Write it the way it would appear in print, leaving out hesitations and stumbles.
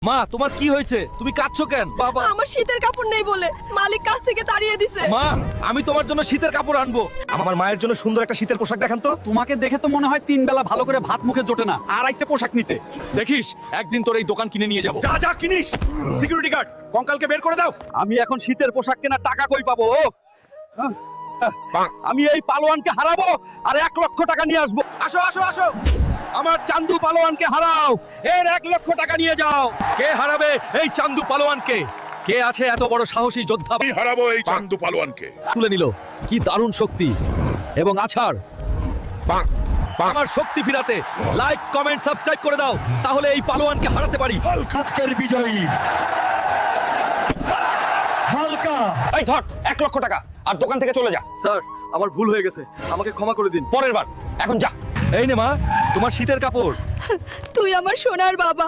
মা তোমার কি হয়েছে? তুমি কাঁদছো কেন? বাবা আমার শীতের কাপড় নেই বলে মালিক কাছ থেকে তাড়িয়ে দিছে। মা আমি তোমার জন্য শীতের কাপড় আনবো। আমার মায়ের জন্য সুন্দর একটা শীতের পোশাক দেখান তো। তোমাকে দেখে তো মনে হয় 3 বেলা ভালো করে ভাত মুখে জোটে না আর আইছে পোশাক নিতে। দেখিস একদিন তোর এই দোকান কিনে নিয়ে যাবো। যা যা কিনিস। সিকিউরিটি গার্ড কঙ্কালকে বের করে দাও। আমি এখন শীতের পোশাক কেনার টাকা কই পাবো? আমি এই পালোয়ানকে হারাবো আর 1 লক্ষ টাকা নিয়ে আসবো। আসো আসো আসো। আমার চান্দু পালোয়ানকে হারাও, এর 1 লক্ষ টাকা নিয়ে যাও। কে হারাবে এই চান্দু পালোয়ানকে? কে আছে এত বড় সাহসী যোদ্ধা? আমি হারাবো এই চান্দু পালোয়ানকে। তুলে নিল, কি দারুণ শক্তি এবং আছাড়। আমার শক্তি ফিরাতে লাইক কমেন্ট সাবস্ক্রাইব করে দাও, তাহলে এই পালোয়ানকে হারাতে পারি। আজকের বিজয়ী হালকা। এই ধর 1 লক্ষ টাকা আর দোকান থেকে চলে যা। স্যার আমার ভুল হয়ে গেছে, আমাকে ক্ষমা করে দিন। পরের বার এখন যা। এই নে মা তোমার শীতের কাপড়। তুই আমার সোনার বাবা।